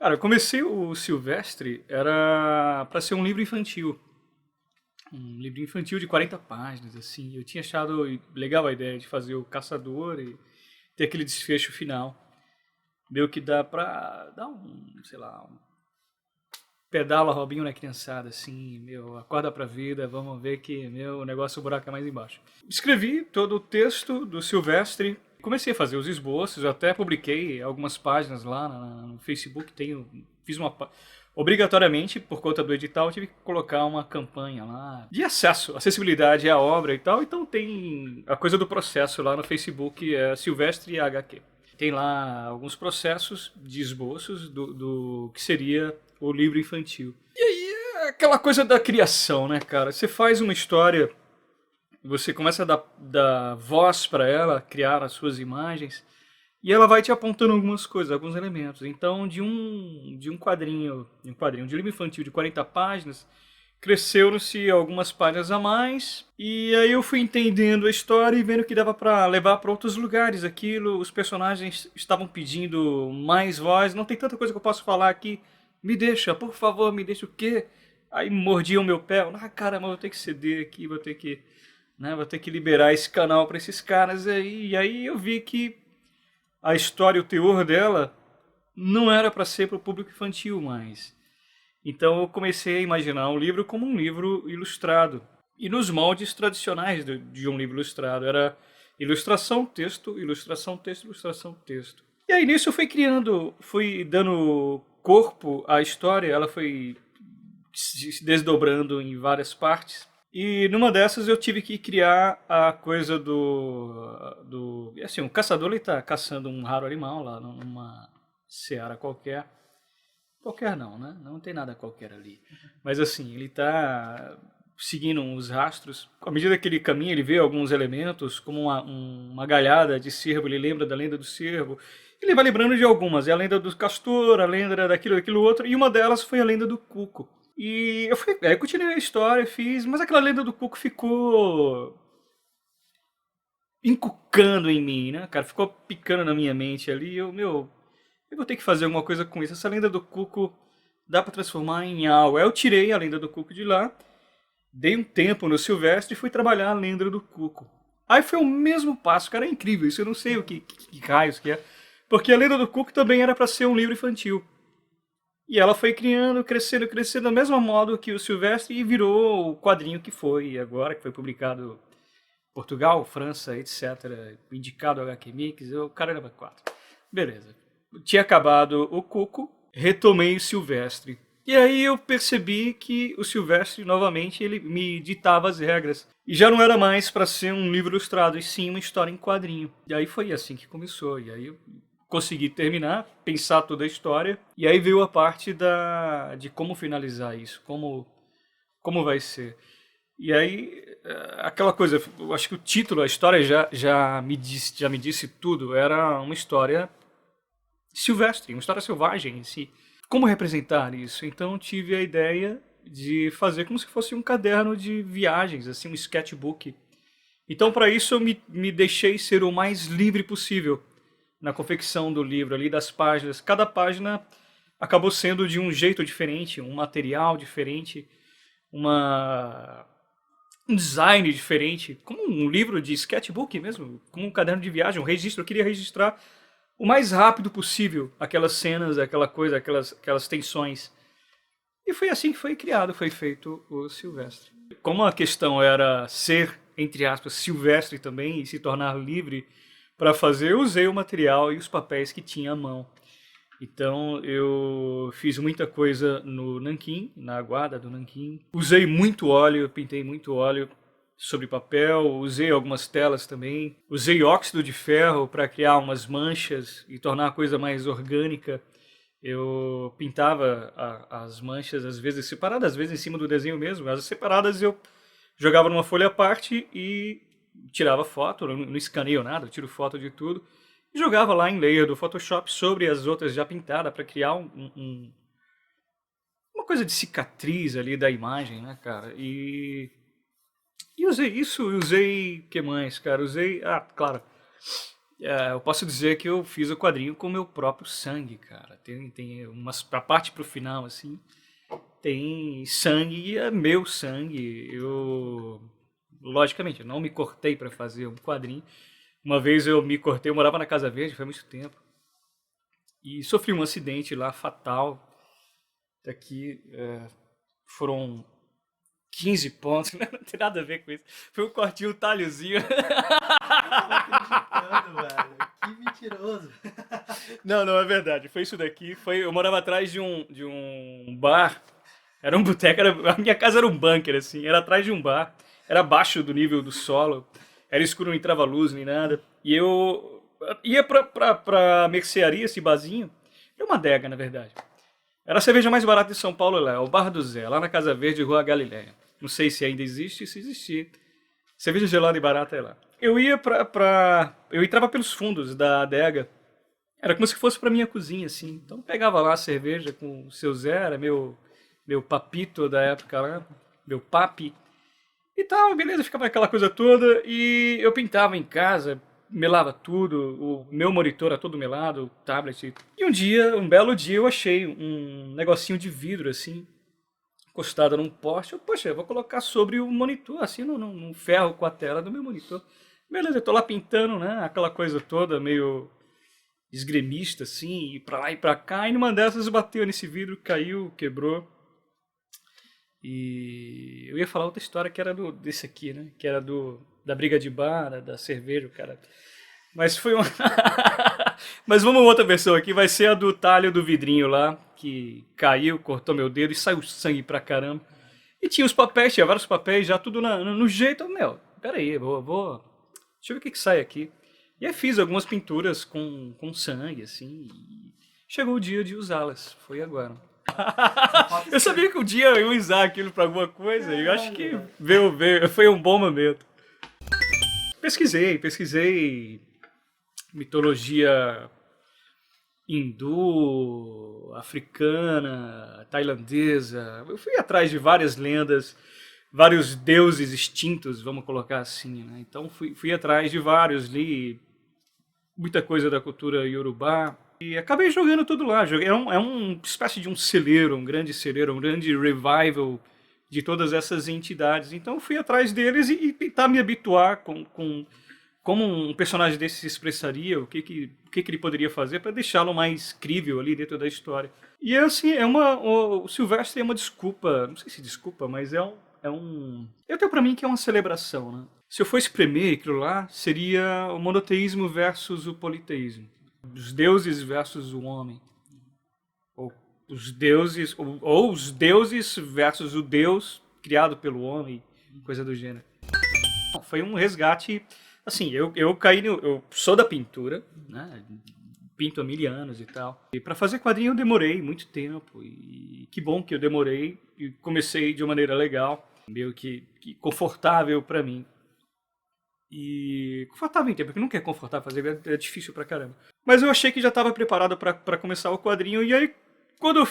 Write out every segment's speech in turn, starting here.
Cara, eu comecei o Silvestre, era para ser um livro infantil. Um livro infantil de 40 páginas, assim. Eu tinha achado legal a ideia de fazer o caçador e ter aquele desfecho final. Meio que dá pra dar um, sei lá, um pedala Robinho na criançada, assim, meu, acorda pra vida, vamos ver que, meu, o negócio, o buraco é mais embaixo. Escrevi todo o texto do Silvestre, comecei a fazer os esboços, eu até publiquei algumas páginas lá no Facebook, fiz uma... Obrigatoriamente, por conta do edital, eu tive que colocar uma campanha lá de acesso, acessibilidade à obra e tal, então tem a coisa do processo lá no Facebook, é Silvestre HQ. Tem lá alguns processos de esboços do que seria o livro infantil. E aí é aquela coisa da criação, né, cara? Você faz uma história, você começa a dar voz para ela, criar as suas imagens, e ela vai te apontando algumas coisas, alguns elementos. Então, de um quadrinho, de um livro infantil de 40 páginas, cresceram-se algumas páginas a mais, e aí eu fui entendendo a história e vendo que dava para levar para outros lugares aquilo. Os personagens estavam pedindo mais voz, não tem tanta coisa que eu posso falar aqui, me deixa, por favor, me deixa o quê? Aí mordiam meu pé, ah, caramba, vou ter que ceder aqui, vou ter que liberar esse canal para esses caras aí. E aí eu vi que a história, o teor dela, não era para ser para o público infantil mais. Então eu comecei a imaginar o livro como um livro ilustrado. E nos moldes tradicionais de um livro ilustrado. Era ilustração, texto, ilustração, texto, ilustração, texto. E aí nisso eu fui criando, fui dando corpo à história, ela foi se desdobrando em várias partes. E numa dessas eu tive que criar a coisa assim, o caçador ele tá caçando um raro animal lá numa seara qualquer. Qualquer não, né? Não tem nada qualquer ali. Mas assim, ele tá seguindo os rastros. À medida que ele caminha, ele vê alguns elementos, como uma galhada de cervo, ele lembra da lenda do cervo. Ele vai lembrando de algumas. É a lenda do castor, a lenda daquilo outro. E uma delas foi a lenda do cuco. E aí eu continuei a história, fiz, mas aquela lenda do cuco ficou encucando em mim, né, cara? Ficou picando na minha mente ali. Eu vou ter que fazer alguma coisa com isso. Essa lenda do cuco dá pra transformar em algo. Aí eu tirei a lenda do cuco de lá, dei um tempo no Silvestre e fui trabalhar a lenda do cuco. Aí foi o mesmo passo, cara, é incrível isso. Eu não sei o que raios que é. Porque a lenda do cuco também era pra ser um livro infantil. E ela foi criando, crescendo, crescendo, do mesmo modo que o Silvestre e virou o quadrinho que foi agora, que foi publicado em Portugal, França, etc. Indicado ao HQ Mix, o caramba, 4. Beleza. Tinha acabado o Cuco, retomei o Silvestre. E aí eu percebi que o Silvestre, novamente, ele me ditava as regras. E já não era mais para ser um livro ilustrado, e sim uma história em quadrinho. E aí foi assim que começou. E aí eu consegui terminar, pensar toda a história. E aí veio a parte de como finalizar isso, como vai ser. E aí, aquela coisa, eu acho que o título, a história já me disse tudo. Era uma história silvestre, uma história selvagem em si. Como representar isso? Então tive a ideia de fazer como se fosse um caderno de viagens, assim, um sketchbook. Então para isso eu me deixei ser o mais livre possível na confecção do livro ali, das páginas. Cada página acabou sendo de um jeito diferente, um material diferente, um design diferente, como um livro de sketchbook mesmo, como um caderno de viagem, um registro. Eu queria registrar o mais rápido possível aquelas cenas, aquela coisa, aquelas tensões. E foi assim que foi criado, foi feito o Silvestre. Como a questão era ser, entre aspas, silvestre também e se tornar livre para fazer, eu usei o material e os papéis que tinha à mão. Então eu fiz muita coisa no nanquim, na aguada do nanquim. Usei muito óleo, pintei muito óleo sobre papel, usei algumas telas também. Usei óxido de ferro para criar umas manchas e tornar a coisa mais orgânica. Eu pintava as manchas, às vezes separadas, às vezes em cima do desenho mesmo. As separadas eu jogava numa folha à parte e tirava foto, não escaneio nada, eu tiro foto de tudo. E jogava lá em layer do Photoshop sobre as outras já pintadas para criar uma coisa de cicatriz ali da imagem, né, cara? E usei isso, usei... O que mais, cara? Usei... Ah, claro. Eu posso dizer que eu fiz o quadrinho com o meu próprio sangue, cara. Tem a parte pro final, assim, tem sangue e é meu sangue. Logicamente, eu não me cortei para fazer um quadrinho. Uma vez eu me cortei, eu morava na Casa Verde, faz muito tempo, e sofri um acidente lá fatal. Daqui foram 15 pontos, não tem nada a ver com isso. Foi um cortinho, um talhozinho. Não tô acreditando, velho. Que mentiroso. Não, não, é verdade. Foi isso daqui. Eu morava atrás de um bar. Era um boteco, a minha casa era um bunker, assim. Era atrás de um bar. Era abaixo do nível do solo. Era escuro, não entrava luz nem nada. E eu ia pra mercearia, esse barzinho. Era uma adega, na verdade. Era a cerveja mais barata de São Paulo lá, o Bar do Zé, lá na Casa Verde, Rua Galileia. Não sei se ainda existe, se existir. Cerveja gelada e barata é lá. Eu ia eu entrava pelos fundos da adega. Era como se fosse pra minha cozinha, assim. Então pegava lá a cerveja com o seu Zé, era meu papito da época lá, meu papi. E tal, beleza, ficava aquela coisa toda. E eu pintava em casa, melava tudo, o meu monitor era todo melado, o tablet. E um belo dia, eu achei um negocinho de vidro, assim, encostado num poste. Poxa, eu vou colocar sobre o monitor, assim, num ferro com a tela do meu monitor. Beleza, eu tô lá pintando, né? Aquela coisa toda meio esgremista, assim, e pra lá e pra cá. E numa dessas bateu nesse vidro, caiu, quebrou. E eu ia falar outra história que era desse aqui, né? Que era da briga de bar, da cerveja, o cara. Mas foi uma. Mas vamos outra versão aqui, vai ser a do talho do vidrinho lá, que caiu, cortou meu dedo e saiu sangue pra caramba. E tinha os papéis, tinha vários papéis já, tudo no jeito. Meu, peraí, deixa eu ver o que que sai aqui. E aí fiz algumas pinturas com sangue, assim. E chegou o dia de usá-las, foi agora. Só falta Eu sabia que um dia eu ia usar aquilo pra alguma coisa, e eu acho que foi um bom momento. Pesquisei mitologia hindu, africana, tailandesa. Eu fui atrás de várias lendas, vários deuses extintos, vamos colocar assim, né? Então fui atrás de vários, li muita coisa da cultura iorubá e acabei jogando tudo lá. É uma espécie de um celeiro, um grande celeiro, um grande revival de todas essas entidades. Então fui atrás deles e tentar me habituar com como um personagem desse se expressaria, o que ele poderia fazer para deixá-lo mais crível ali dentro da história. E assim, o Silvestre é uma desculpa, não sei se desculpa, mas eu tenho para mim que é uma celebração, né? Se eu fosse espremer aquilo lá, seria o monoteísmo versus o politeísmo. Os deuses versus o homem. Ou os deuses, ou os deuses versus o Deus criado pelo homem, coisa do gênero. Foi um resgate. Assim, eu sou da pintura, né? Pinto há 1000 anos e tal. E para fazer quadrinho eu demorei muito tempo. E que bom que eu demorei e comecei de uma maneira legal, meio que confortável para mim. E confortável em tempo, porque nunca é confortável fazer, é difícil pra caramba. Mas eu achei que já estava preparado para começar o quadrinho. E aí, quando eu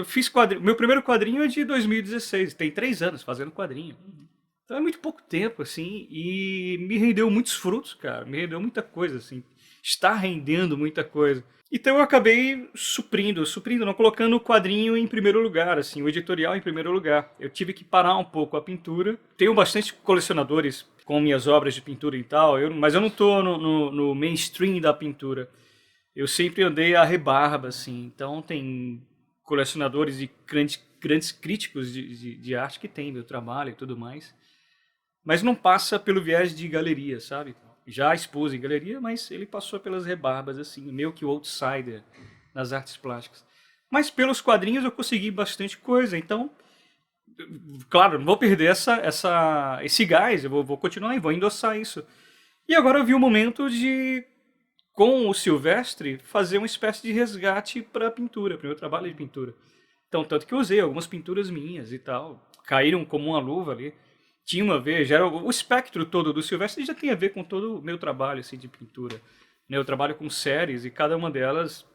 fiz quadrinho. Meu primeiro quadrinho é de 2016, tem 3 anos fazendo quadrinho. Então é muito pouco tempo, assim, e me rendeu muitos frutos, cara. Me rendeu muita coisa, assim. Está rendendo muita coisa. Então eu acabei suprindo, não colocando o quadrinho em primeiro lugar, assim, o editorial em primeiro lugar. Eu tive que parar um pouco a pintura. Tenho bastante colecionadores com minhas obras de pintura e tal, mas eu não estou no mainstream da pintura. Eu sempre andei a rebarba, assim. Então tem colecionadores e grandes críticos de arte que tem meu trabalho e tudo mais. Mas não passa pelo viés de galeria, sabe? Já expus em galeria, mas ele passou pelas rebarbas, assim, meio que o outsider nas artes plásticas. Mas pelos quadrinhos eu consegui bastante coisa, então, claro, não vou perder esse gás, eu vou continuar e vou endossar isso. E agora eu vi o momento de, com o Silvestre, fazer uma espécie de resgate para a pintura, para o meu trabalho de pintura. Então, tanto que eu usei algumas pinturas minhas e tal, caíram como uma luva ali. Tinha uma vez, já era o espectro todo do Silvestre já tem a ver com todo o meu trabalho assim, de pintura. Né? Eu trabalho com séries e cada uma delas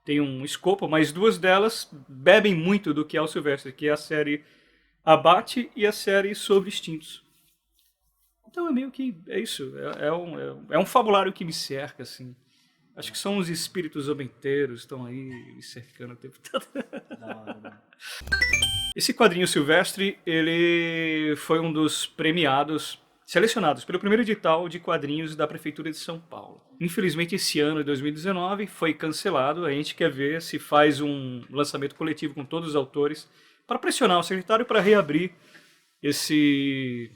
tem um escopo, mas duas delas bebem muito do que é o Silvestre, que é a série Abate e a série Sobre Extintos. Então é meio que, é isso, é um fabulário que me cerca, assim. Acho que são os espíritos obenteiros, estão aí me cercando o tempo todo. Da hora, né? Esse quadrinho Silvestre, ele foi um dos premiados, selecionados pelo primeiro edital de quadrinhos da Prefeitura de São Paulo. Infelizmente, esse ano, 2019, foi cancelado. A gente quer ver se faz um lançamento coletivo com todos os autores para pressionar o secretário para reabrir esse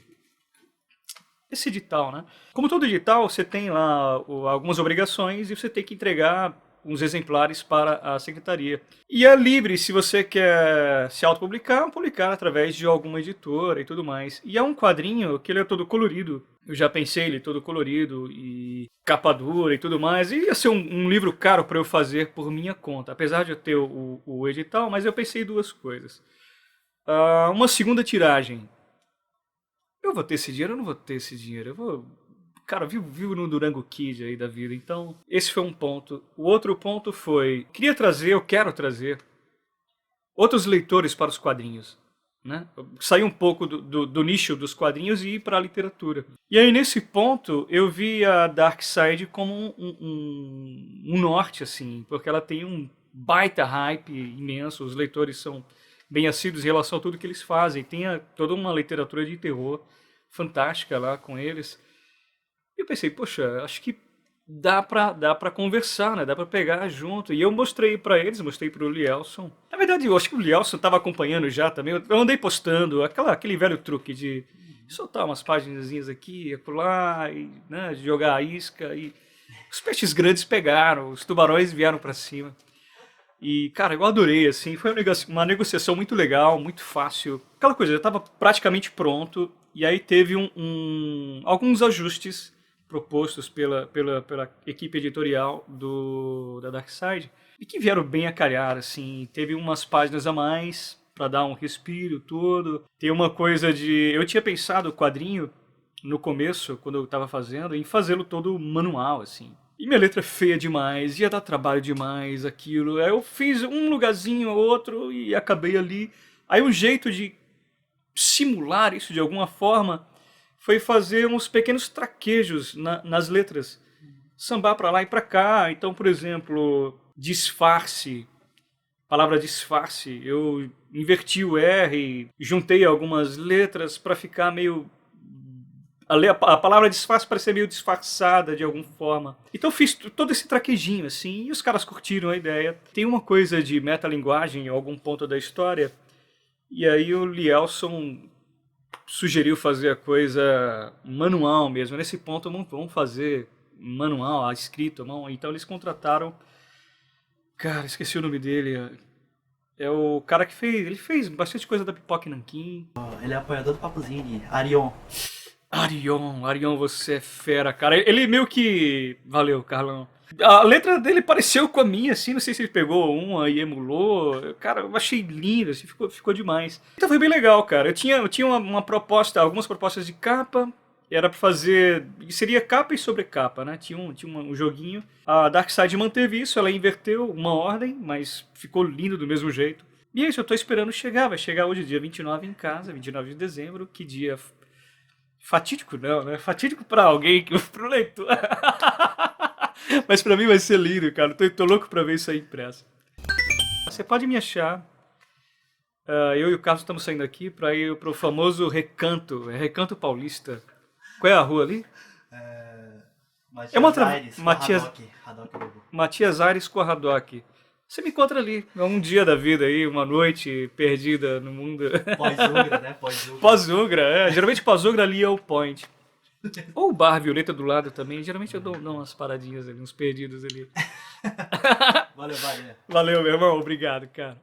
edital, né? Como todo edital, você tem lá algumas obrigações e você tem que entregar uns exemplares para a secretaria. E é livre se você quer se autopublicar, publicar através de alguma editora e tudo mais. E é um quadrinho que ele é todo colorido. Eu já pensei ele todo colorido e capa dura e tudo mais. E ia ser um livro caro para eu fazer por minha conta. Apesar de eu ter o edital, mas eu pensei em duas coisas. Uma segunda tiragem. Eu vou ter esse dinheiro ou não vou ter esse dinheiro? Eu vou... Cara, vivo no Durango Kid aí da vida. Então, esse foi um ponto. O outro ponto foi... eu quero trazer outros leitores para os quadrinhos. Né? Sair um pouco do nicho dos quadrinhos e ir para a literatura. E aí, nesse ponto, eu vi a Dark Side como um norte, assim. Porque ela tem um baita hype imenso. Os leitores são bem assíduos em relação a tudo que eles fazem. Tem toda uma literatura de terror fantástica lá com eles. E eu pensei, poxa, acho que dá pra conversar, né? Dá pra pegar junto. E eu mostrei pra eles, mostrei pro Lielson. Na verdade, eu acho que o Lielson tava acompanhando já também. Eu andei postando aquele velho truque de soltar umas paginazinhas aqui, acolá, e, né, jogar a isca. E os peixes grandes pegaram, os tubarões vieram pra cima. E, cara, eu adorei, assim. Foi uma negociação muito legal, muito fácil. Aquela coisa, já tava praticamente pronto. E aí teve alguns ajustes propostos pela equipe editorial da Dark Side e que vieram bem a calhar, assim. Teve umas páginas a mais para dar um respiro todo. Tem uma coisa de... Eu tinha pensado o quadrinho no começo, quando eu estava fazendo, em fazê-lo todo manual, assim. E minha letra é feia demais, ia dar trabalho demais, aquilo. Aí eu fiz um lugarzinho ou outro e acabei ali. Aí um jeito de simular isso de alguma forma foi fazer uns pequenos traquejos nas letras. Sambar para lá e para cá. Então, por exemplo, disfarce. Palavra disfarce. Eu inverti o R, juntei algumas letras para ficar meio... A palavra disfarce parecia meio disfarçada de alguma forma. Então eu fiz todo esse traquejinho, assim, e os caras curtiram a ideia. Tem uma coisa de metalinguagem em algum ponto da história, e aí o Lielson sugeriu fazer a coisa manual mesmo. Nesse ponto, vamos fazer manual, escrito à mão. Então eles contrataram... Cara, esqueci o nome dele. É o cara que ele fez bastante coisa da Pipoca e Nanquim. Ele é apoiador do Papuzini, Arion. Arion, você é fera, cara. Ele meio que... Valeu, Carlão. A letra dele pareceu com a minha, assim, não sei se ele pegou uma e emulou. Cara, eu achei lindo, assim, ficou demais. Então foi bem legal, cara. Eu tinha uma proposta, algumas propostas de capa, era pra fazer... Seria capa e sobrecapa, né? Tinha um joguinho. A Darkside manteve isso, ela inverteu uma ordem, mas ficou lindo do mesmo jeito. E é isso, eu tô esperando chegar. Vai chegar hoje, dia 29 em casa, 29 de dezembro, que dia... Fatídico não, né? Fatídico pra alguém, pro leitor. Mas pra mim vai ser lindo, cara. Tô louco pra ver isso aí impresso. Você pode me achar. Eu e o Carlos estamos saindo aqui pra ir pro famoso Recanto. É Recanto Paulista. Qual é a rua ali? Matias Aires com a Haddock. Você me encontra ali. É um dia da vida aí, uma noite perdida no mundo. Pós-Ugra, né? Pós-Ugra, Geralmente pós-Ugra ali é o point. Ou o Bar Violeta do lado também. Geralmente eu dou umas paradinhas ali, uns perdidos ali. Valeu. Valeu, meu irmão. Obrigado, cara.